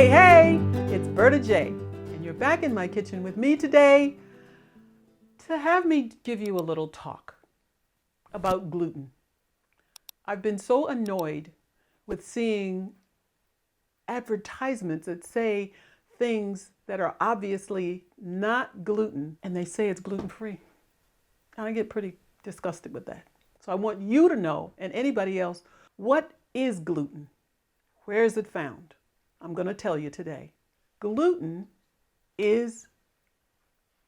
Hey, hey, it's Berta J, and you're back in my kitchen with me today to have me give you a little talk about gluten. I've been so annoyed with seeing advertisements that say things that are obviously not gluten, and they say it's gluten-free. And I get pretty disgusted with that. So I want you to know, and anybody else, what is gluten? Where is it found? I'm going to tell you today. Gluten is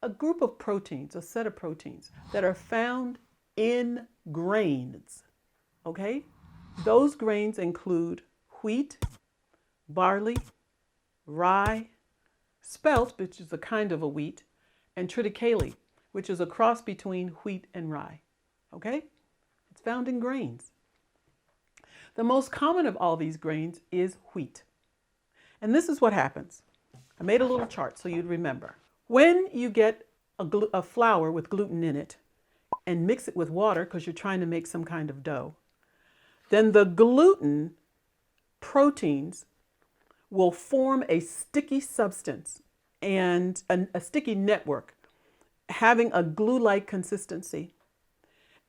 a group of proteins, a set of proteins that are found in grains, okay? Those grains include wheat, barley, rye, SPELT, which is a kind of a wheat, and triticale, which is a cross between wheat and rye, okay? It's found in grains. The most common of all these grains is wheat. And this is what happens. I made a little chart so you'd remember. When you get a flour with gluten in it and mix it with water because you're trying to make some kind of dough, then the gluten proteins will form a sticky substance and a sticky network having a glue-like consistency,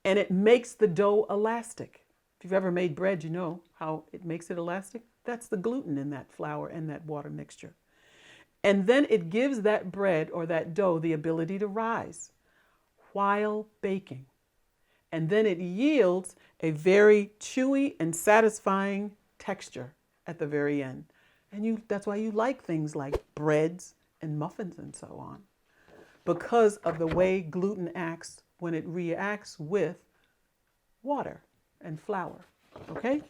and it makes the dough elastic. If you've ever made bread, you know how it makes it elastic. That's the gluten in that flour and that water mixture. And then it gives that bread or that dough the ability to rise while baking. And then it yields a very chewy and satisfying texture at the very end. And that's why you like things like breads and muffins and so on, because of the way gluten acts when it reacts with water and flour, okay?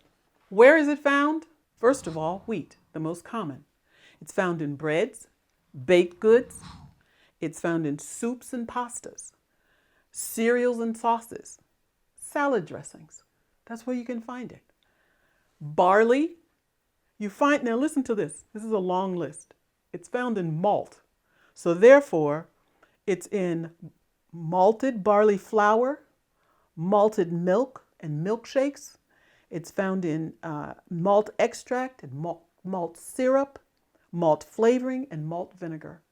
Where is it found? First of all, wheat, the most common. It's found in breads, baked goods. It's found in soups and pastas, cereals and sauces, salad dressings. That's where you can find it. Barley, now listen to this. This is a long list. It's found in malt. So therefore, it's in malted barley flour, malted milk and milkshakes. It's found in malt extract and malt syrup, malt flavoring, and malt vinegar.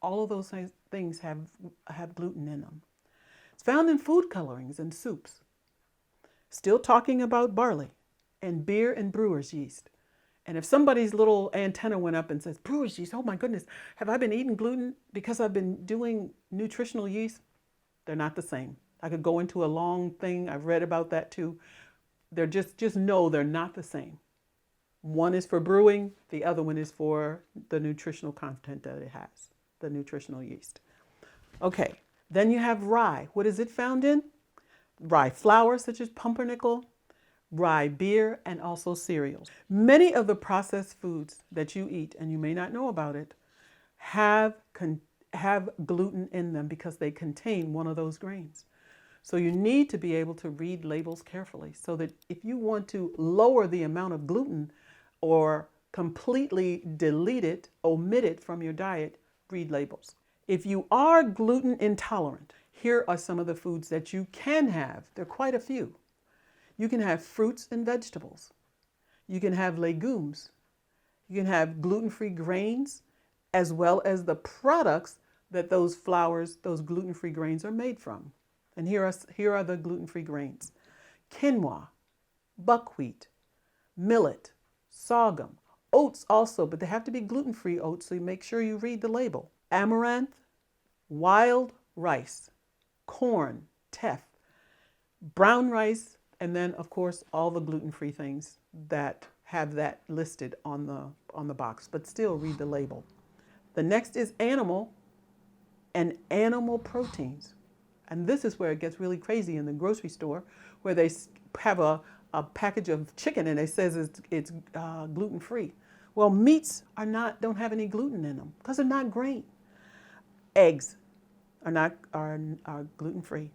All of those things have gluten in them. It's found in food colorings and soups. Still talking about barley and beer and brewer's yeast. And if somebody's little antenna went up and says, brewer's yeast, oh my goodness, have I been eating gluten because I've been doing nutritional yeast? They're not the same. I could go into a long thing. I've read about that too. They're just know they're not the same. One is for brewing, the other one is for the nutritional content that it has, the nutritional yeast. Okay, then you have rye. What is it found in? Rye flour, such as pumpernickel, rye beer, and also cereals. Many of the processed foods that you eat, and you may not know about it, have gluten in them because they contain one of those grains. So you need to be able to read labels carefully so that if you want to lower the amount of gluten or completely delete it, omit it from your diet, read labels. If you are gluten intolerant, here are some of the foods that you can have. There are quite a few. You can have fruits and vegetables. You can have legumes. You can have gluten-free grains, as well as the products that those flours, those gluten-free grains are made from. And here are the gluten-free grains: quinoa, buckwheat, millet, sorghum, oats also, but they have to be gluten-free oats, so you make sure you read the label. Amaranth, wild rice, corn, teff, brown rice, and then of course all the gluten-free things that have that listed on the box, but still read the label. The next is animal and animal proteins. And this is where it gets really crazy in the grocery store, where they have a package of chicken and it says it's gluten-free. Well, meats don't have any gluten in them because they're not grain. Eggs are gluten-free.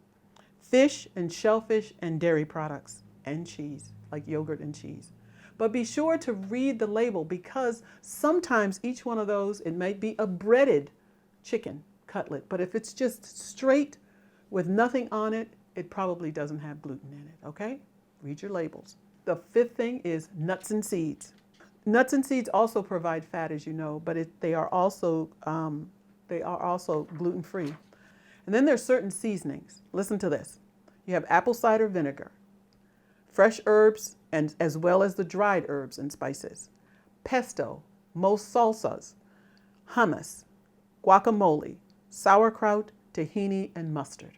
Fish and shellfish and dairy products and cheese, like yogurt and cheese. But be sure to read the label, because sometimes each one of those, it might be a breaded chicken cutlet, but if it's just straight with nothing on it, it probably doesn't have gluten in it, okay? Read your labels. The fifth thing is nuts and seeds. Nuts and seeds also provide fat, as you know, but they are also gluten-free. And then there's certain seasonings. Listen to this. You have apple cider vinegar, fresh herbs, and as well as the dried herbs and spices, pesto, most salsas, hummus, guacamole, sauerkraut, tahini, and mustard.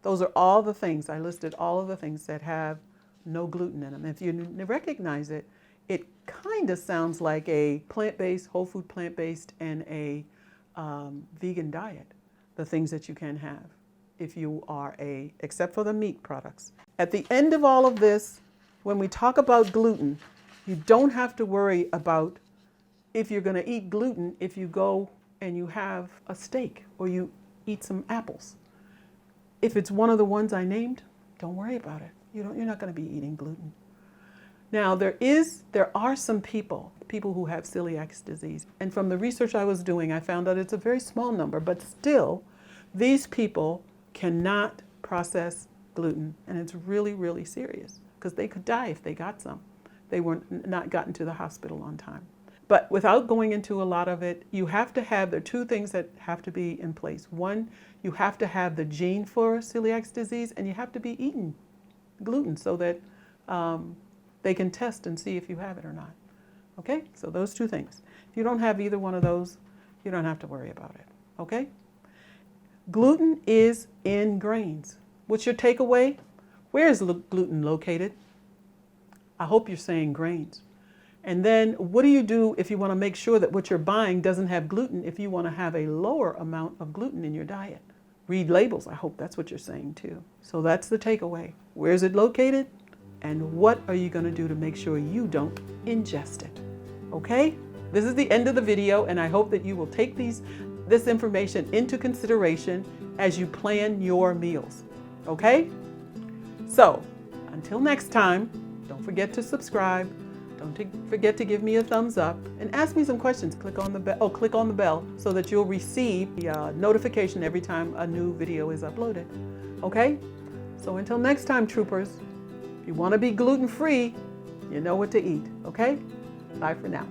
Those are all the things, I listed all of the things that have no gluten in them. If you recognize it, it kind of sounds like a plant-based, whole food plant-based, and a vegan diet, the things that you can have if you are except for the meat products. At the end of all of this, when we talk about gluten, you don't have to worry about if you're going to eat gluten if you go and you have a steak or you eat some apples. If it's one of the ones I named, don't worry about it. You're not going to be eating gluten. Now, there are some people who have celiac disease. And from the research I was doing, I found that it's a very small number, but still, these people cannot process gluten. And it's really, really serious because they could die if they got some. They were not gotten to the hospital on time. But without going into a lot of it, there are two things that have to be in place. One, you have to have the gene for celiac disease, and you have to be eating gluten so that they can test and see if you have it or not. Okay, so those two things. If you don't have either one of those, you don't have to worry about it. Okay? Gluten is in grains. What's your takeaway? Where is gluten located? I hope you're saying grains. And then what do you do if you want to make sure that what you're buying doesn't have gluten if you want to have a lower amount of gluten in your diet? Read labels. I hope that's what you're saying too. So that's the takeaway. Where is it located? And what are you going to do to make sure you don't ingest it? Okay? This is the end of the video, and I hope that you will take this information into consideration as you plan your meals. Okay? So, until next time, don't forget to subscribe. Don't forget to give me a thumbs up and ask me some questions. Click on the bell so that you'll receive the notification every time a new video is uploaded. Okay? So until next time, troopers, if you want to be gluten-free, you know what to eat. Okay? Bye for now.